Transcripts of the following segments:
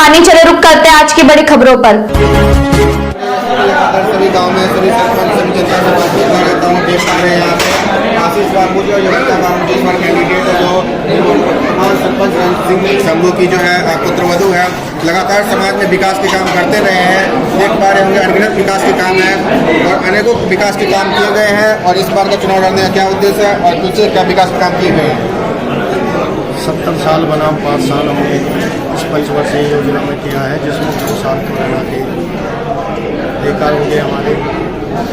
आने चले रुक करते हैं आज की बड़ी खबरों पर। सभी गांव में सभी सरपंच सभी जनता से बातचीत कर रहता हूँ। देख पा रहे हैं यहाँ पे आशीष बाबू जो योगिता बाबू जिस बार कैंडिडेट है जो वर्तमान सरपंच सिंह शंभू की जो है पुत्रवधू है, लगातार समाज में विकास के काम करते रहे हैं। देख पा रहे होंगे अनगिनत विकास के काम है और अनेकों विकास के काम किए गए हैं। और इस बार का चुनाव लड़ने का क्या उद्देश्य है और पीछे क्या विकास के काम किए गए हैं? 70 साल बनाम 5 साल हमने इस 25 वर्षीय योजना में किया है, जिसमें 2 साल कोरोना के बेकार हो गए हमारे।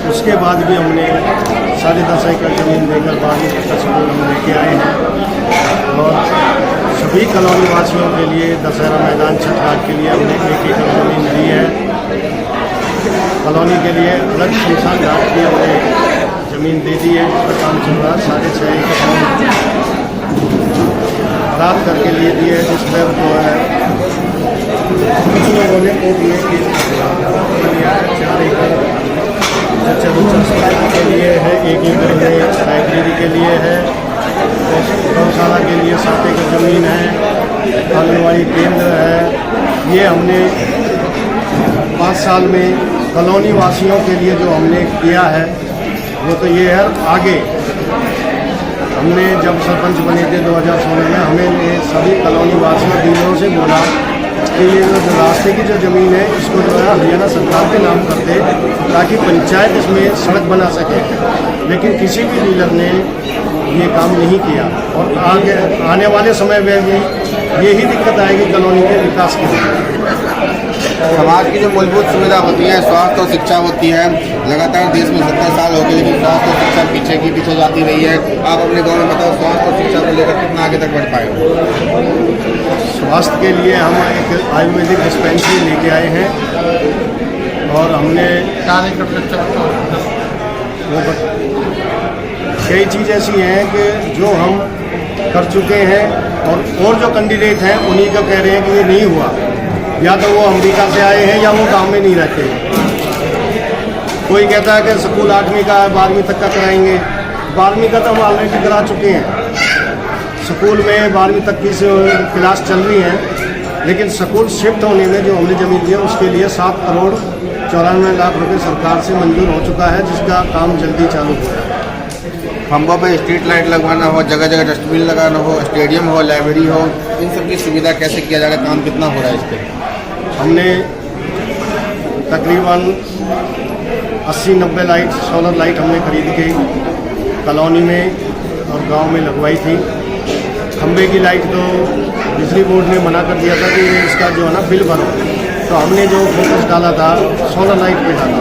उसके बाद भी हमने 10.5 एकड़ जमीन देकर 12 तक स्कूल हम लेके आए हैं और सभी कॉलोनी वासियों के लिए दशहरा मैदान छठघाट के लिए हमने 1 एकड़ जमीन दी है। कॉलोनी के लिए अलग शमशान घाट की हमने जमीन दे दी है, उसका काम चल रहा है। 6.5 एकड़ रात करके लिए दिए, जिसमें जो है कुछ लोगों ने वो दिए कि 4 एकड़ बच्चा के लिए है, 1 एकड़ लाइब्रेरी के लिए है, गौशाला के लिए 7 एकड़ जमीन है, आंगनबाड़ी केंद्र है। ये हमने 5 साल में कॉलोनी वासियों के लिए जो हमने किया है वो तो ये है। आगे हमने जब सरपंच बने थे 2016 में, हमें ये सभी कॉलोनी वासियों डीलरों से बोला कि ये जो रास्ते की जो ज़मीन है इसको जो है हरियाणा सरकार के नाम कर दे ताकि पंचायत इसमें सड़क बना सके। लेकिन किसी भी डीलर ने ये काम नहीं किया और आगे आने वाले समय में भी यही दिक्कत आएगी कॉलोनी के विकास के लिए। समाज की जो मूलभूत सुविधा होती है, स्वास्थ्य और शिक्षा होती है, लगातार देश में 70 साल हो गए लेकिन स्वास्थ्य और शिक्षा पीछे जाती रही है। आप अपने गांव में बताओ स्वास्थ्य और शिक्षा को लेकर कितना आगे तक बढ़ पाए? स्वास्थ्य के लिए हम एक आयुर्वेदिक डिस्पेंसरी लेके आए हैं और हमने कई चीज़ ऐसी हैं कि जो हम कर चुके हैं और जो कैंडिडेट हैं उन्हीं का कह रहे हैं कि ये नहीं हुआ, या तो वो अमेरिका से आए हैं या वो गांव में नहीं रहते। कोई कहता है कि स्कूल 8वीं का है 12वीं तक का कराएंगे, 12वीं का तो हम ऑलरेडी करा चुके हैं। स्कूल में 12वीं तक की क्लास चल रही है, लेकिन स्कूल शिफ्ट होने में जो हमने जमीन दी है उसके लिए 7 करोड़ 94 लाख रुपए सरकार से मंजूर हो चुका है, जिसका काम जल्दी चालू हो रहा है। खंभों पे स्ट्रीट लाइट लगवाना हो, जगह जगह डस्टबिन लगाना हो, स्टेडियम हो, लाइब्रेरी हो, इन सब की सुविधा कैसे किया जाएगा? काम कितना हो रहा है इस पर? हमने तकरीबन 80-90 लाइट सोलर लाइट हमने खरीद के कॉलोनी में और गांव में लगवाई थी। खंबे की लाइट तो बिजली बोर्ड ने मना कर दिया था कि इसका जो है ना बिल भरो, तो हमने जो फोकस डाला था सोलर लाइट पे डाला।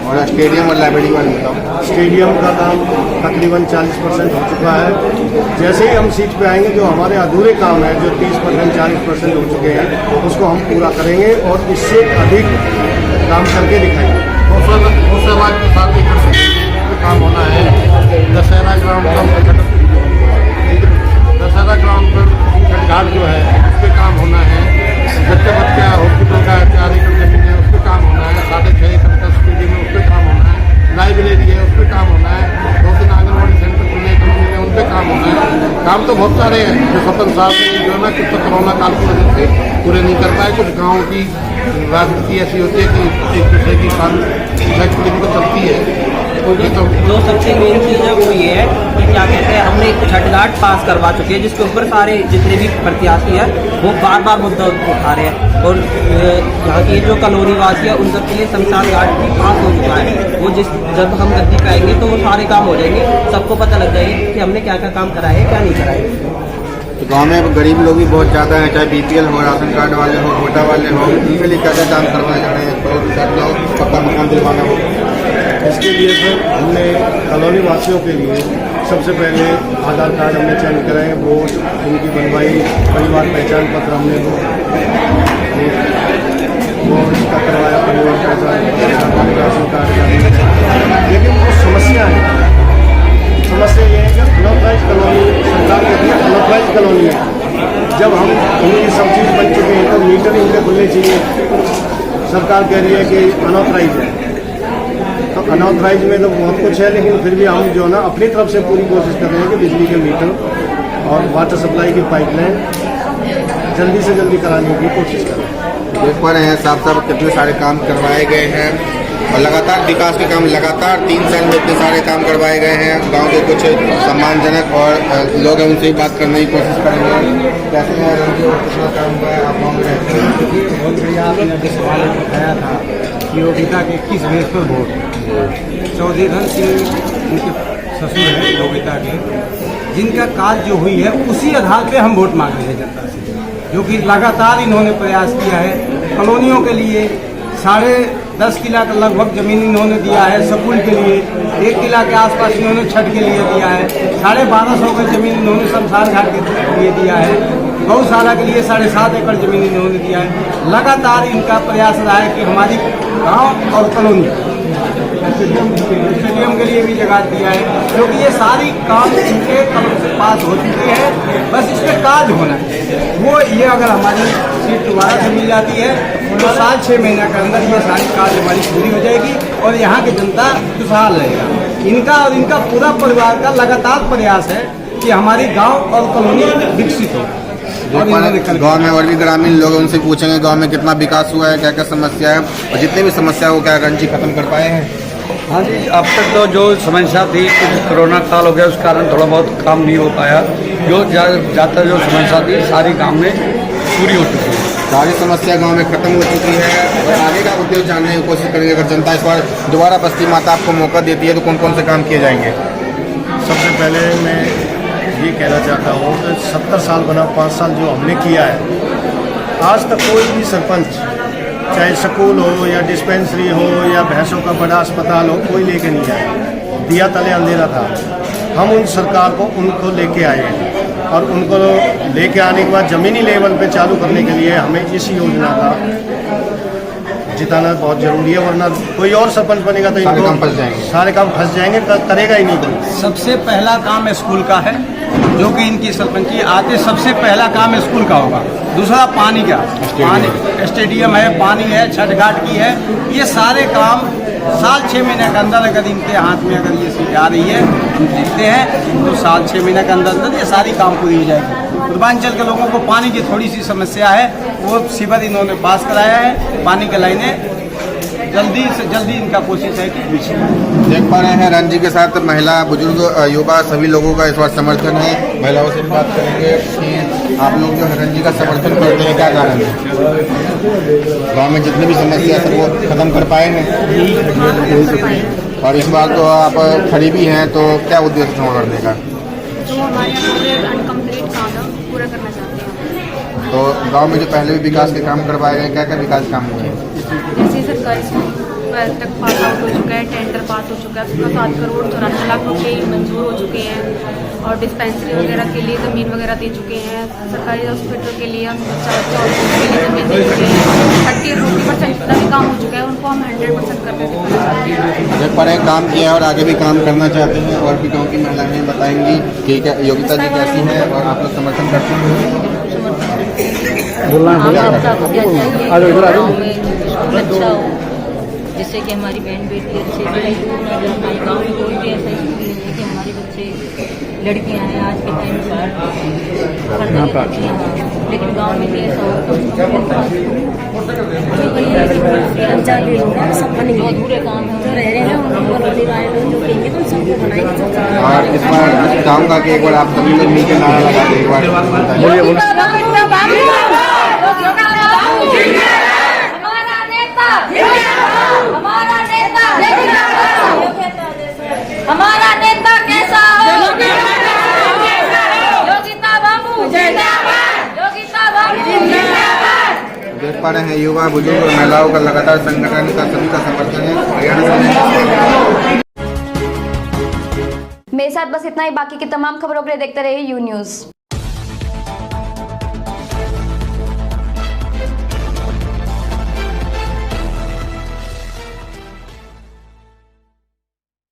और स्टेडियम और लाइब्रेरी वाले बताओ। स्टेडियम का काम तकरीबन 40% हो चुका है। जैसे ही हम सीट पे आएंगे जो हमारे अधूरे काम है जो 30% 40% हो चुके हैं उसको हम पूरा करेंगे और इससे अधिक काम करके दिखाएंगे। काम होना है दशहरा ग्राउंड पर छठघाट जो है उस पर काम होना है। बच्चा हॉस्पिटल का 4 एकड़ जमीन है उस पर काम होना है। 6.5 एकड़ का स्टेडियम है उस पर काम होना है। लाइब्रेरी है उस पर काम होना है। 2-3 आंगनबाड़ी सेंटर खुलने कंपनी है उन पर काम होना है। काम तो बहुत सारे हैं जो 70 साल में जो है ना कुछ तो कोरोना काल की वजह से पूरे नहीं कर पाए। कुछ गाँव की राजनीति ऐसी होती है कि एक दूसरे की काम तो चलती है। जो सबसे मेन चीज़ है वो ये है कि क्या कहते हैं, हमने एक छठघाट पास करवा चुके हैं जिसके ऊपर सारे जितने भी प्रत्याशी हैं वो बार मुद्दा उठा रहे हैं। और यहाँ की जो कॉलोनी वासी है उन सब के लिए शमशान घाट भी पास हो चुका है। वो जब हम गद्दी पे आएंगे तो वो सारे काम हो जाएंगे, सबको पता लग जाएगा कि हमने क्या क्या काम कराए क्या नहीं कराए। तो गांव में गरीब लोग भी बहुत ज़्यादा हैं, चाहे BPL हो, राशन कार्ड वाले हो, कोटा वाले हो, उनके लिए क्या क्या काम करवाए जा रहे हैं? तो पक्का मकान दिलवाना हो, इसके लिए सर हमने कॉलोनी वासियों के लिए सबसे पहले आधार कार्ड हमने चेंज कराए, वोट उनकी बनवाई, परिवार पहचान पत्र हमने वो इसका करवाया, परिवार पहचान पत्र, राशन कार्ड। लेकिन वो समस्या है, समस्या ये है कि अनऑथराइज कॉलोनी सरकार कहती है अनऑथराइज कॉलोनी है। जब हम उनकी सब चीज़ बन चुके हैं तो मीटर इनके खुलने चाहिए, सरकार कह रही है कि अनऑथराइज है। तो अनऑथराइज में तो बहुत कुछ है, लेकिन फिर भी हम जो है ना अपनी तरफ से पूरी कोशिश कर रहे हैं कि बिजली के मीटर और वाटर सप्लाई की पाइपलाइन जल्दी से जल्दी कराने की कोशिश करें। देख पा रहे हैं साहब कितने सारे काम करवाए गए हैं और लगातार विकास के काम लगातार 3 साल में इतने सारे काम करवाए गए हैं। गांव के कुछ सम्मानजनक और लोग हैं उनसे भी बात करने की कोशिश करेंगे। कैसे है रणजी और कितना काम हुआ है आप गाँव में रहते हैं? बहुत बढ़िया आपने अभी सवाल बताया था कि योगिता के 21 बेस पर वोट चौधरी धन सिंह उनके ससुर हैं योगिता के, जिनका काज जो हुई है उसी आधार पे हम वोट मांग रहे हैं जनता से, जो कि लगातार इन्होंने प्रयास किया है। कॉलोनियों के लिए 10.5 किला का लगभग जमीन इन्होंने दिया है, स्कूल के लिए 1 किला के आसपास इन्होंने छठ के लिए दिया है, 1250 का जमीन इन्होंने शमशान घाट के लिए दिया है, गौशाला के लिए 7.5 एकड़ जमीन इन्होंने दिया है। लगातार इनका प्रयास रहा है कि हमारी गांव और कॉलोनी स्टेडियम के लिए भी जगह दिया है, क्योंकि ये सारी काम इनके कलम से पास हो चुकी है, बस इस पर काज होना है। वो ये अगर हमारी सीट दोबारा से मिल जाती है तो 7-6 महीने के अंदर ये सारी काज हमारी पूरी हो जाएगी और यहाँ की जनता खुशहाल रहेगा। इनका और इनका पूरा परिवार का लगातार प्रयास है कि हमारी गांव और कॉलोनी विकसित हो। गांव में और भी ग्रामीण लोग उनसे पूछेंगे गांव में कितना विकास हुआ है, क्या क्या समस्या है और जितने भी समस्या हो क्या रणजी खत्म कर पाए हैं? हाँ जी, अब तक तो जो समस्या थी कोरोना काल हो गया उस कारण थोड़ा बहुत काम नहीं हो पाया। जो ज़्यादा जो समस्या थी सारी गांव में पूरी हो चुकी है। सारी समस्या गांव में खत्म हो चुकी है और आगे का उद्देश्य जानने की कोशिश करेंगे। अगर जनता इस बार दोबारा बस्ती माता आपको मौका देती है तो कौन कौन से काम किए जाएंगे? सबसे पहले मैं ये कहना चाहता हूँ कि 70 साल बना 5 साल जो हमने किया है, आज तक कोई भी सरपंच चाहे स्कूल हो या डिस्पेंसरी हो या भैंसों का बड़ा अस्पताल हो, कोई लेके नहीं आया। दिया तले अंधेरा था। हम उन सरकार को उनको लेके आए हैं और उनको लेके आने के बाद ज़मीनी लेवल पे चालू करने के लिए हमें इस योजना का जिताना बहुत जरूरी है, वरना कोई और सरपंच बनेगा तो सारे काम फंस जाएंगे। सारे काम फंस जाएंगे, करेगा ही नहीं कोई। सबसे पहला काम स्कूल का है, जो कि इनकी सरपंची आते सबसे पहला काम स्कूल का होगा। दूसरा पानी का, पानी स्टेडियम है, पानी है, छठ घाट की है। ये सारे काम 7-6 महीने के अंदर अगर इनके हाथ में अगर ये सीट आ रही है, हम जीतते हैं तो 7-6 महीने के अंदर ये सारी काम पूरी हो जाएगी। पूर्वांचल के लोगों को पानी की थोड़ी सी समस्या है, वो सीवर इन्होंने पास कराया है। पानी की लाइनें जल्दी से जल्दी इनका कोशिश है कि बिछे। देख पा रहे हैं रणजी के साथ महिला, बुजुर्ग, युवा सभी लोगों का इस बार समर्थन है। महिलाओं से भी बात करेंगे कि आप लोग जो है रणजी का समर्थन करते हैं, क्या कारण है? गाँव में जितनी भी समस्या है वो खत्म कर पाए हैं और इस बार तो आप खड़ी भी हैं, तो क्या उद्देश्य है करने का? जो हमारे अनकम्प्लीट काम है पूरा करना चाहते हैं। तो गांव में जो पहले भी विकास के काम करवाए गए, क्या क्या विकास काम हुए हैं? जैसे सरकारी स्कूल तक पास आउट हो चुका है, टेंडर पास हो चुका है, उसका 7 करोड़ 94 लाख रुपये मंजूर हो चुके हैं और डिस्पेंसरी वगैरह के लिए ज़मीन वगैरह दे चुके हैं। सरकारी हॉस्पिटल के लिए हम 4 के लिए ज़मीन दे चुके हैं। 30-40% का भी काम हो चुका है, उनको हम 100% करने से करना चाहते हैं। जब पर काम किया और आगे भी काम करना चाहते हैं और भी गाँव की महिलाएं बताएंगी कि क्या योगिता जी कैसी हैं और आप लोग समर्थन करते हैं? अच्छा हो, जिससे कि हमारी बहन बेटी अच्छे पढ़ाई दूर ना जाए। हमारे गाँव में कोई भी ऐसा स्कूल नहीं है कि हमारे बच्चे लड़कियां हैं आज के टाइम पर हर जगह लड़कियां हैं, लेकिन गाँव में भी ऐसा हो बहुत बुरे काम है जो रह रहे हैं उनको रोने वाले लोग जो कहेंगे तो सबको बनाएंगे। और इस बार चाहूँगा कि एक बार आप सभी लोग मिलकर नारा लगा के एक बार हमारा नेता कैसा हो, योगिता बाबू जिंदाबाद, योगिता बाबू जिंदाबाद। देख पा रहे हैं युवा, बुजुर्ग और महिलाओं का लगातार संगठन का सभी का समर्थन है। हरियाणा मेरे साथ बस इतना ही। बाकी की तमाम खबरों के लिए देखते रहिए यू न्यूज़।